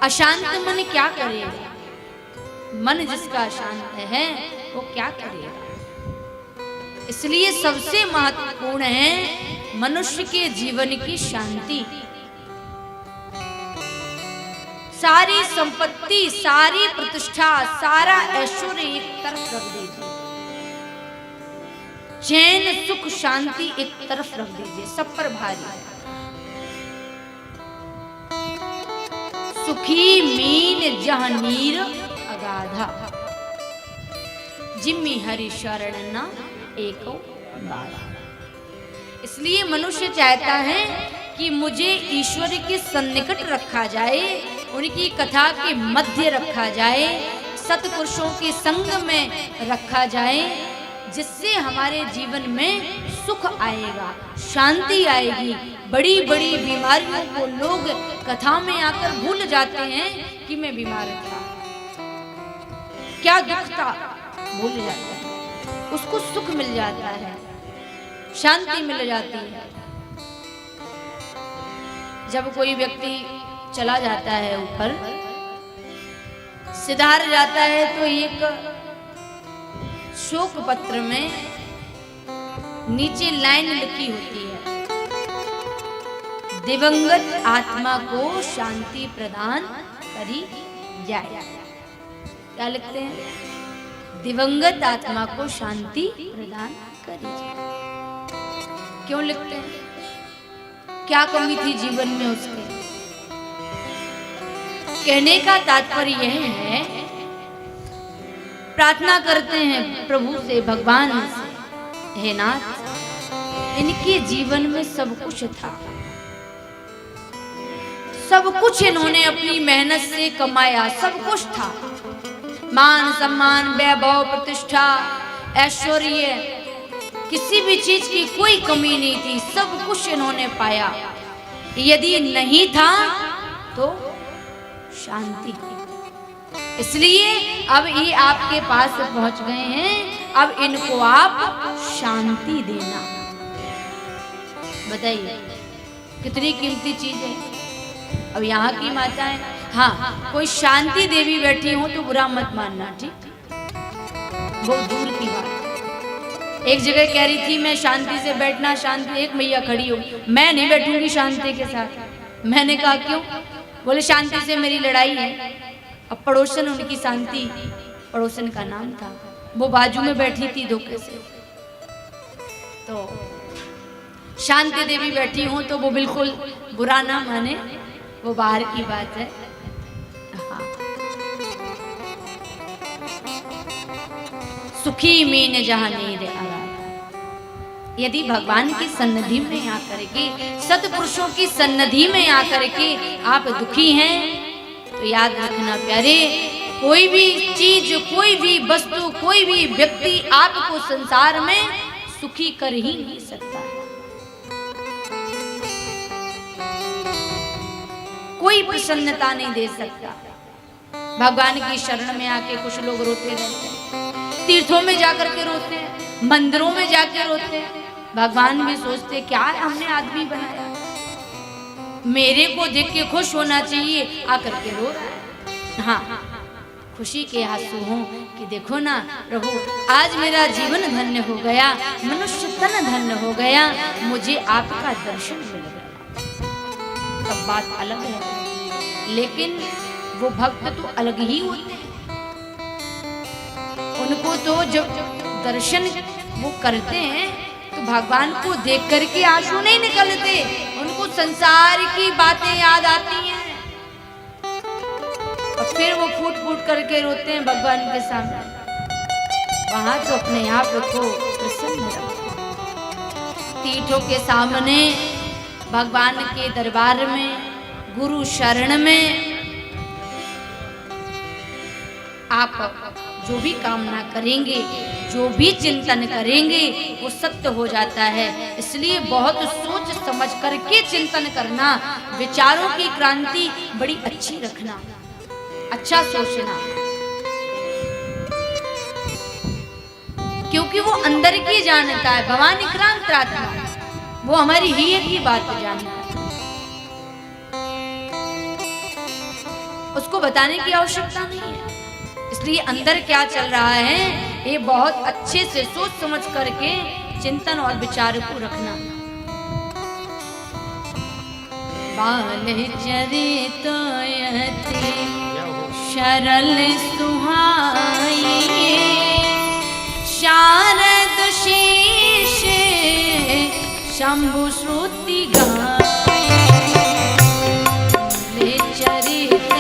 अशांत मन क्या करेगा? मन जिसका अशांत है वो क्या करेगा? इसलिए सबसे महत्वपूर्ण है मनुष्य के जीवन की शांति। सारी संपत्ति, सारी प्रतिष्ठा, सारा ऐश्वर्य एक तरफ रख दीजिए, चैन सुख शांति एक तरफ रख दीजिए, सब पर भारी है। सुखी मीन जह नीर अगाधा, जिम्मी हरि शरण न एको बाधा। इसलिए मनुष्य चाहता है कि मुझे ईश्वर के सन्निकट रखा जाए, उनकी कथा के मध्य रखा जाए, सत्पुरुषों के संग में रखा जाए, जिससे हमारे जीवन में सुख आएगा, शांति आएगी। बड़ी बड़ी बीमारियों को लोग कथा में आकर भूल जाते हैं कि मैं बीमार था, क्या दुख था, भूल जाता है, उसको सुख मिल जाता है, शांति मिल जाती है। जब कोई व्यक्ति चला जाता है ऊपर, सिधार जाता है, तो एक शोक पत्र में नीचे लाइन लिखी होती है, दिवंगत आत्मा को शांति प्रदान करी जाए। क्या लिखते हैं? दिवंगत आत्मा को शांति प्रदान करी जाए। क्यों लिखते हैं? क्या कमी थी जीवन में उसके? कहने का तात्पर्य यह है, प्रार्थना करते हैं प्रभु से, भगवान से, हे नाथ, इनके जीवन में सब कुछ था, सब कुछ इन्होंने अपनी मेहनत से कमाया, सब कुछ था, मान सम्मान, वैभव, प्रतिष्ठा, ऐश्वर्य, किसी भी चीज की कोई कमी नहीं थी, सब कुछ इन्होंने पाया। यदि नहीं था तो शांति। इसलिए अब ये आपके पास पहुंच गए हैं, अब इनको आप शांति देना। बताइए कितनी कीमती चीज है। अब यहाँ की माताएं, हाँ, कोई शांति देवी बैठी हो तो बुरा मत मानना, ठीक? बहुत दूर की बात। एक जगह कह रही थी मैं शांति से बैठना, शांति, एक मैया खड़ी हो, मैं नहीं बैठूंगी शांति के साथ। मैंने कहा क्यों? बोले शांति से मेरी लड़ाई है। अब पड़ोसन उनकी शांति, पड़ोसन का नाम था, वो बाजू में बैठी थी धोखे से, तो शांति देवी बैठी हो तो वो बिल्कुल बुरा ना माने, वो बाहर की बात है। हाँ। सुखी मीन जहां नीर आगाधा। यदि भगवान की सन्निधि में आकर के, सत्पुरुषों की सन्निधि में आकर के आप दुखी हैं, तो याद रखना प्यारे, कोई भी चीज, कोई भी वस्तु, कोई भी व्यक्ति आपको संसार में सुखी कर ही नहीं सकता है। कोई प्रसन्नता नहीं दे सकता। भगवान की शरण में आके कुछ लोग रोते रहते हैं, तीर्थों में जाकर के रोते हैं, मंदिरों में जाके रोते हैं। भगवान भी सोचते क्या हमने आदमी बनाया, मेरे को देख के खुश होना चाहिए, आकर के रो रहा है। हाँ, खुशी के आंसू हों कि देखो ना प्रभु, आज मेरा जीवन धन्य हो गया, मनुष्य तन धन्य हो गया, मुझे आपका दर्शन मिल गया। तब बात अलग है। लेकिन वो भक्त तो अलग ही होते हैं, उनको तो जब दर्शन वो करते हैं तो भगवान को देख करके आंसू नहीं निकलते, उनको संसार की बातें याद आती हैं और फिर वो फूट फूट करके रोते हैं भगवान के सामने। वहां तो अपने आप को प्रसन्न रखो, तीर्थों के सामने, भगवान के दरबार में, गुरु शरण में आप जो भी कामना करेंगे, जो भी चिंतन करेंगे, वो सत्य हो जाता है। इसलिए बहुत सोच समझ करके चिंतन करना, विचारों की क्रांति बड़ी अच्छी रखना, अच्छा सोचना, क्योंकि वो अंदर की जानता है। भवानी क्रांत आत्मा, वो हमारी ही एक ही बात जानता है। उसको बताने की आवश्यकता नहीं है। इसलिए अंदर क्या चल रहा है ये बहुत अच्छे से सोच समझ करके चिंतन और विचार को रखना। बाल चरित यति सरल सुहाई शारद शीश शंभु श्रुति गाय चरित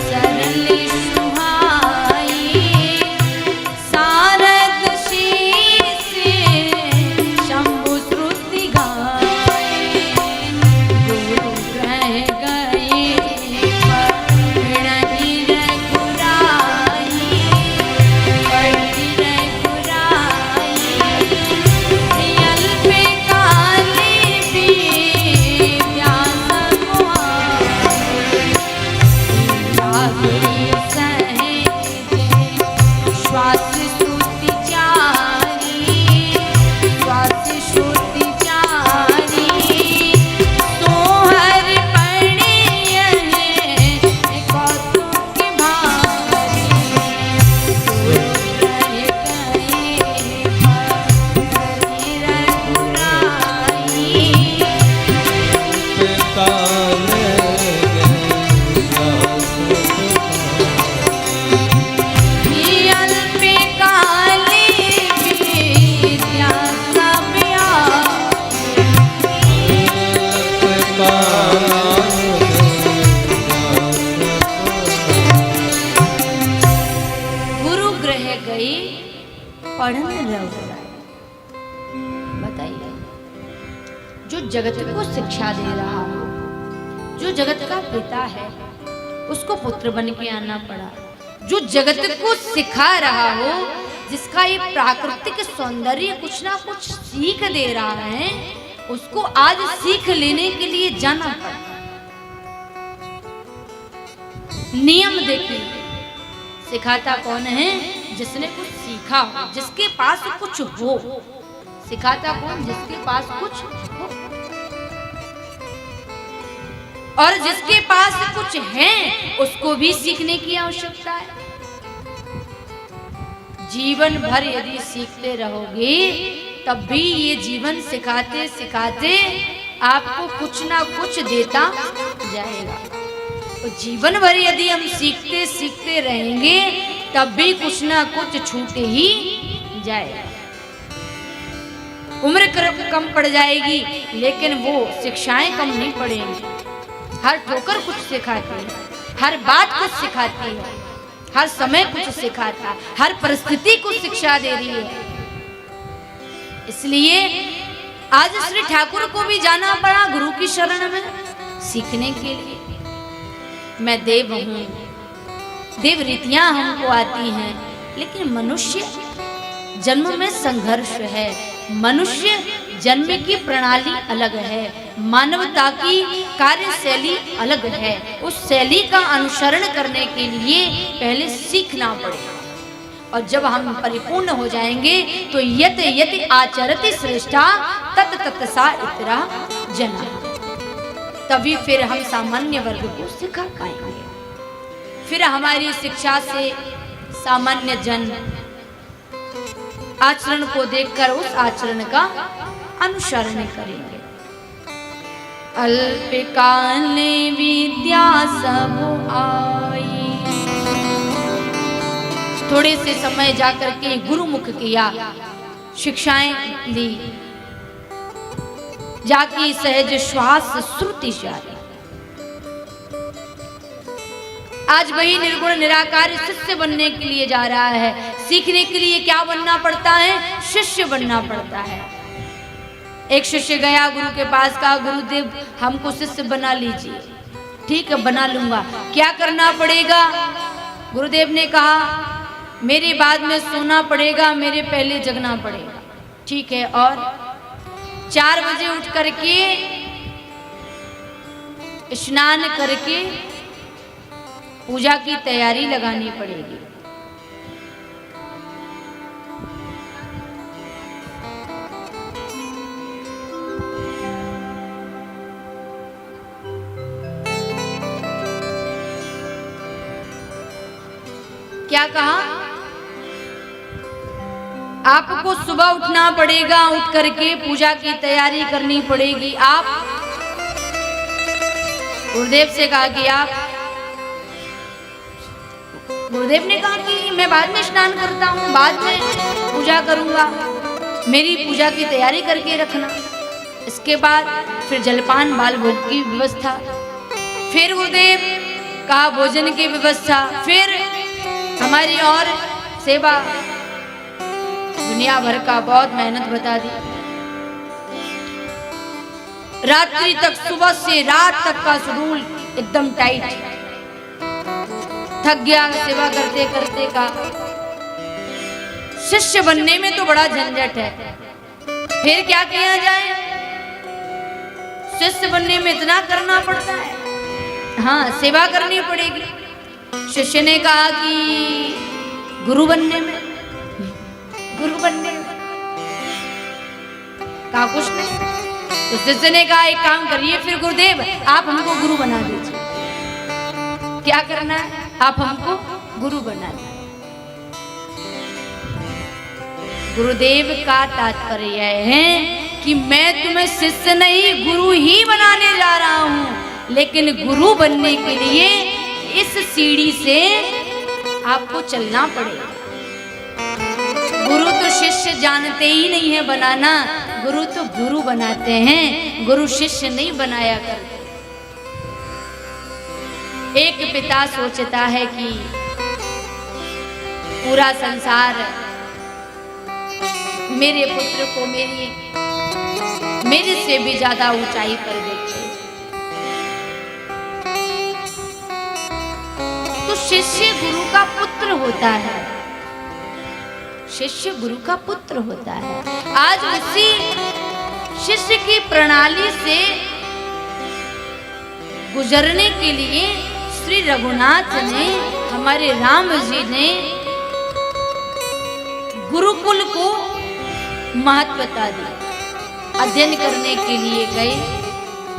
सरल सुहाई शारद शीश शंभु श्रुति गाय गुरु रह गए पढ़ी रघुराई पढ़ी रघुराई अल्प काले विद्या श्वास श्रुति चारी श्वास श्रुति चारी सोहर पड़े कौतुक भारी गुरु रह गए पढ़ी रघुराई अल्प काले विद्या सब गुरु ग्रह गई पढ़न रघुराई। बताइए, जो जगत को शिक्षा दे रहा हो, जो जगत का पिता है, उसको पुत्र बन के आना पड़ा। जो जगत को सिखा रहा हो, जिसका ये प्राकृतिक सौंदर्य कुछ ना कुछ सीख दे रहा है, उसको आज सीख लेने के लिए जाना पड़ा। नियम देखिए, सिखाता कौन है? जिसने कुछ सीखा हो, जिसके पास कुछ हो। सिखाता कौन? जिसके पास कुछ हो। और जिसके पास कुछ है उसको भी सीखने की आवश्यकता है। जीवन भर यदि सीखते रहोगे तब भी ये जीवन सिखाते सिखाते आपको कुछ ना कुछ देता जाएगा। तो जीवन भर यदि हम सीखते सीखते रहेंगे तब भी कुछ ना कुछ छूट ही जाएगा। उम्र कम पड़ जाएगी लेकिन वो शिक्षाएं कम नहीं पड़ेंगी। हर ठोकर कुछ सिखाती है, हर बात कुछ सिखाती है, हर समय कुछ सिखाता है, हर परिस्थिति को शिक्षा दे रही है। इसलिए आज श्री ठाकुर को भी जाना पड़ा गुरु की शरण में सीखने के लिए। मैं देव हूँ, देव रीतियां हमको आती हैं, लेकिन मनुष्य जन्म में संघर्ष है। मनुष्य जन्म की प्रणाली अलग है, मानवता की कार्यशैली अलग है। उस शैली का अनुसरण करने के लिए पहले सीखना पड़ेगा। और जब हम परिपूर्ण हो जाएंगे तो यत यत आचरति श्रेष्ठा तत तत सा इतरा जना, तभी फिर हम सामान्य वर्ग को सिखा पाएंगे। फिर हमारी शिक्षा से सामान्य जन आचरण को देखकर उस आचरण का अनुसरण करेंगे। अल्पकाले विद्या सब आई। थोड़े से समय जाकर के गुरुमुख किया, शिक्षाएं ली, जाकी सहज श्वास श्रुति जारी। आज वही निर्गुण निराकार शिष्य बनने के लिए जा रहा है। सीखने के लिए क्या बनना पड़ता है? शिष्य बनना पड़ता है। एक शिष्य गया गुरु के पास, कहा गुरुदेव हमको शिष्य बना लीजिए। ठीक है, बना लूंगा। क्या करना पड़ेगा? गुरुदेव ने कहा मेरे बाद में सोना पड़ेगा, मेरे पहले जगना पड़ेगा। ठीक है, और 4 बजे उठ करके स्नान करके पूजा की तैयारी लगानी पड़ेगी। क्या कहा? आपको सुबह उठना पड़ेगा, उठ करके पूजा की तैयारी करनी पड़ेगी। आप गुरुदेव से कहा कि आप, गुरुदेव ने कहा कि मैं बाद में स्नान करता हूँ, बाद में पूजा करूंगा, मेरी पूजा की तैयारी करके रखना। इसके बाद फिर जलपान बाल भोग की व्यवस्था, फिर गुरुदेव कहा भोजन की व्यवस्था, फिर हमारी और सेवा, दुनिया भर का बहुत मेहनत बता दी। रात्रि तक, सुबह से रात तक का शेड्यूल एकदम टाइट। थक गया सेवा करते करते का। शिष्य बनने में तो बड़ा झंझट है, फिर क्या किया जाए? शिष्य बनने में इतना करना पड़ता है। हाँ, सेवा करनी पड़ेगी। शिष्य ने कहा कि गुरु बनने में, गुरु बनने में कहा कुछ नहीं। तो शिष्य ने कहा एक काम करिए फिर गुरुदेव, आप हमको गुरु बना दीजिए। क्या करना है? आप हमको गुरु बना दीजिए। गुरुदेव का तात्पर्य है कि मैं तुम्हें शिष्य नहीं गुरु ही बनाने जा रहा हूं, लेकिन गुरु बनने के लिए इस सीढ़ी से आपको चलना पड़ेगा। गुरु तो शिष्य जानते ही नहीं है बनाना, गुरु तो गुरु बनाते हैं, गुरु शिष्य नहीं बनाया करते। एक पिता सोचता है कि पूरा संसार मेरे पुत्र को मेरे से भी ज्यादा ऊंचाई पर देखे, तो शिष्य गुरु का पुत्र होता है, शिष्य गुरु का पुत्र होता है। आज उसी शिष्य की प्रणाली से गुजरने के लिए श्री रघुनाथ ने, हमारे राम जी ने गुरुकुल को महत्वता दी। अध्ययन करने के लिए गए,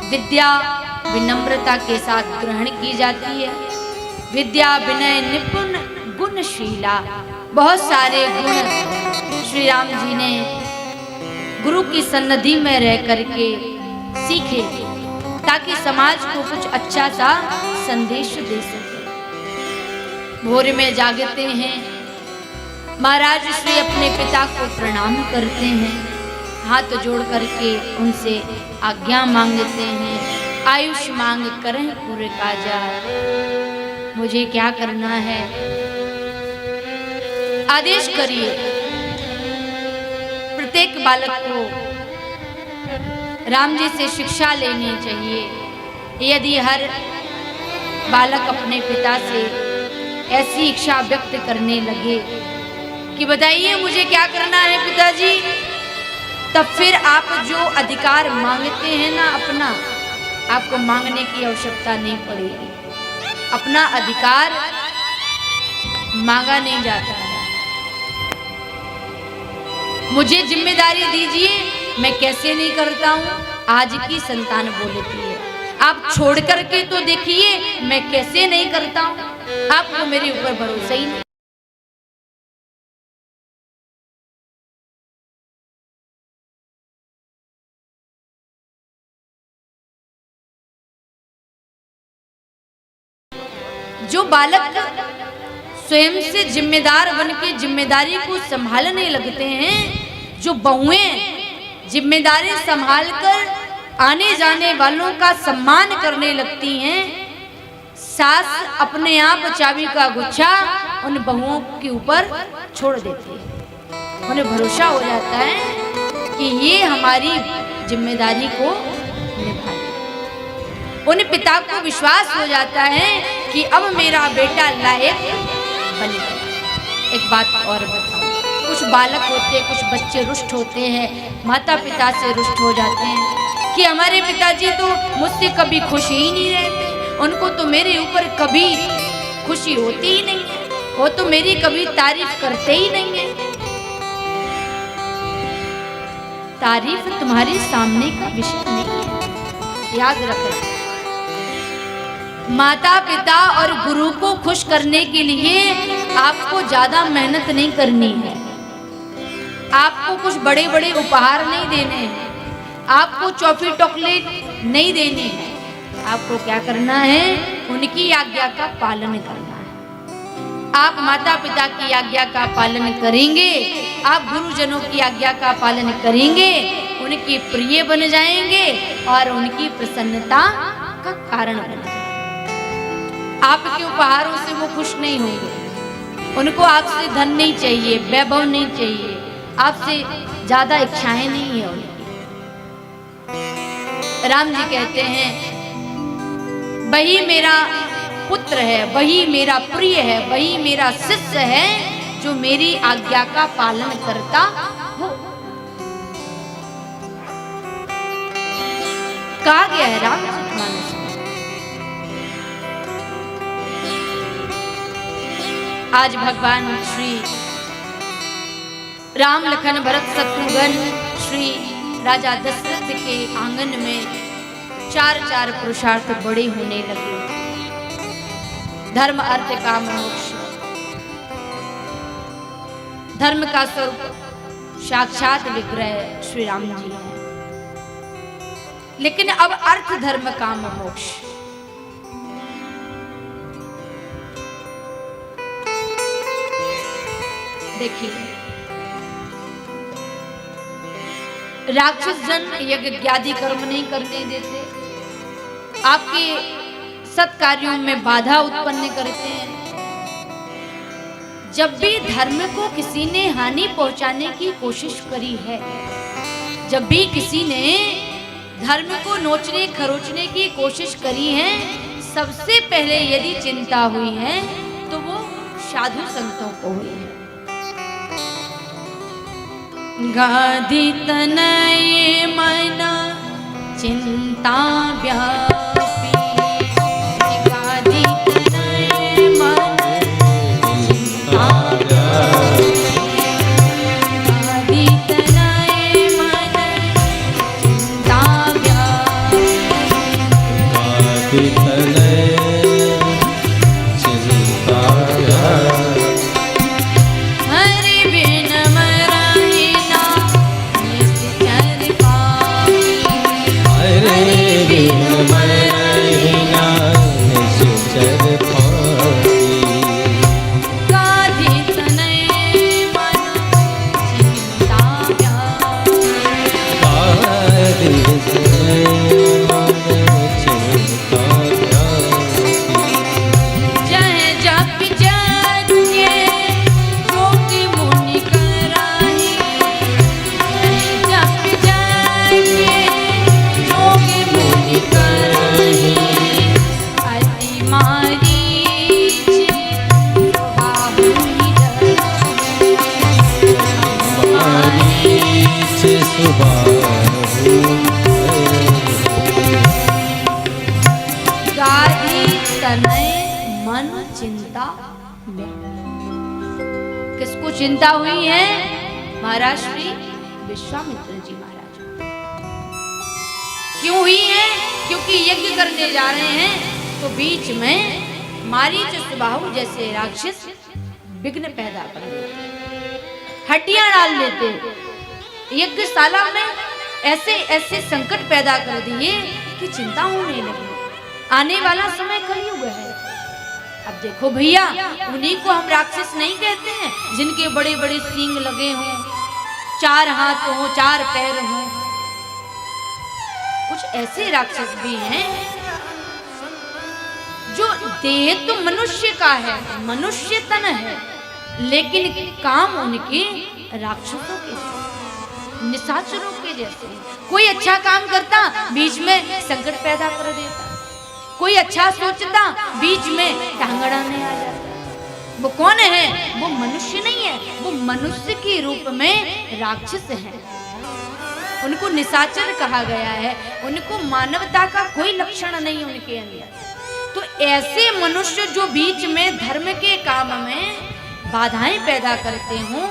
विद्या विनम्रता के साथ ग्रहण की जाती है। विद्या विनय निपुण गुणशीला, बहुत सारे गुण श्री राम जी ने गुरु की सन्निधि में रह करके सीखे, ताकि समाज को कुछ अच्छा सा संदेश दे सके। भोर में जागते हैं, महाराज श्री अपने पिता को प्रणाम करते हैं, हाथ जोड़ करके उनसे आज्ञा मांगते हैं। आयुष मांग करें पूरे काजा, मुझे क्या करना है आदेश करिए। प्रत्येक बालक को राम जी से शिक्षा लेनी चाहिए। यदि हर बालक अपने पिता से ऐसी इच्छा व्यक्त करने लगे कि बताइए मुझे क्या करना है पिताजी, तब फिर आप जो अधिकार मांगते हैं ना अपना, आपको मांगने की आवश्यकता नहीं पड़ेगी। अपना अधिकार मांगा नहीं जाता है। मुझे जिम्मेदारी दीजिए, मैं कैसे नहीं करता हूं, आज की संतान बोलती है। आप छोड़ करके तो देखिए मैं कैसे नहीं करता हूं, आपको मेरे ऊपर भरोसा ही नहीं। जो बालक स्वयं से जिम्मेदार बन के जिम्मेदारी को संभालने लगते हैं, जो बहुएं जिम्मेदारी संभालकर आने जाने वालों का सम्मान करने लगती हैं, सास अपने आप चाबी का गुच्छा उन बहुओं के ऊपर छोड़ देती है। उन्हें भरोसा हो जाता है कि ये हमारी जिम्मेदारी को निभाए। उन पिता को विश्वास हो जाता है कि अब मेरा बेटा लायक बनेगा। एक बात और बताऊं, कुछ बालक होते, कुछ बच्चे रुष्ट होते हैं, माता पिता से रुष्ट हो जाते हैं कि हमारे पिताजी तो मुझसे कभी खुश ही नहीं रहते, उनको तो मेरे ऊपर कभी खुशी होती ही नहीं है, वो तो मेरी कभी तारीफ करते ही नहीं है। तारीफ तुम्हारे सामने का विषय नहीं है, याद रखना। माता पिता और गुरु को खुश करने के लिए आपको ज्यादा मेहनत नहीं करनी है, आपको कुछ बड़े बड़े उपहार नहीं देने हैं, आपको चॉफी चॉकलेट नहीं देनी है। आपको क्या करना है? उनकी आज्ञा का पालन करना है। आप माता पिता की आज्ञा का पालन करेंगे, आप गुरुजनों की आज्ञा का पालन करेंगे, उनके प्रिय बन जाएंगे और उनकी प्रसन्नता का कारण बन जाएंगे। आपके उपहारों से वो खुश नहीं होंगे, उनको आपसे धन नहीं चाहिए, वैभव नहीं चाहिए, आपसे ज्यादा इच्छाएं नहीं है उनकी। राम जी कहते हैं, वही मेरा पुत्र है, वही मेरा प्रिय है, वही मेरा शिष्य है जो मेरी आज्ञा का पालन करता हो। कहा गया है रामचरितमानस में। आज भगवान श्री राम लखन भरत शत्रुघ्न श्री राजा दशरथ के आंगन में चार चार पुरुषार्थ बड़े होने लगे। धर्म अर्थ काम मोक्ष। धर्म का स्वरूप साक्षात विग्रह श्री राम जी है, लेकिन अब अर्थ धर्म काम मोक्ष। देखिए, राक्षस जन यज्ञ इत्यादि कर्म नहीं करने देते, आपके सत्कार्यों में बाधा उत्पन्न करते हैं। जब भी धर्म को किसी ने हानि पहुंचाने की कोशिश करी है, जब भी किसी ने धर्म को नोचने खरोचने की कोशिश करी है, सबसे पहले यदि चिंता हुई है तो वो साधु संतों को हुई है। गाधी तनय मन चिंता व्यापी, गाधी तनय मन चिंता व्यापी, गाधी तनय मन चिंता व्यापी, गाधी तनय चिंता व्यापी। हरि बिन मन चिंता व्यापी। किसको चिंता हुई है? महाराज श्री विश्वामित्र जी महाराज। क्यों हुई है? क्योंकि यज्ञ करने जा रहे हैं तो बीच में मारीच सुबाहु जैसे राक्षस विघ्न पैदा कर देते, हड्डियां डाल देते, यज्ञशाला में ऐसे ऐसे संकट पैदा कर दिए कि चिंता होने लगी। आने वाला समय कलयुग है। अब देखो भैया, उन्हीं को हम राक्षस नहीं कहते हैं जिनके बड़े बड़े सींग लगे हों, चार हाथ हों, चार पैर हों। कुछ ऐसे राक्षस भी हैं जो देह तो मनुष्य का है, मनुष्य तन है, लेकिन काम उनके राक्षसों के, निशाचरों के जैसे। कोई अच्छा काम करता, बीच में संकट पैदा कर देता, कोई अच्छा सोचता, बीच में टांगड़ाने आ जाता। वो कौन है? वो मनुष्य नहीं है, वो मनुष्य के रूप में राक्षस है। उनको निशाचर कहा गया है, उनको मानवता का कोई लक्षण नहीं उनके अंदर। तो ऐसे मनुष्य जो बीच में धर्म के काम में बाधाएं पैदा करते हों,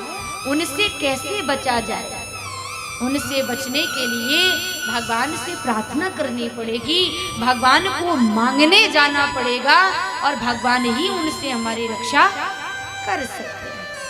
उनसे कैसे बचा जाए? उनसे बचने के लिए भगवान से प्रार्थना करनी पड़ेगी, भगवान को मांगने जाना पड़ेगा और भगवान ही उनसे हमारी रक्षा कर सकते हैं।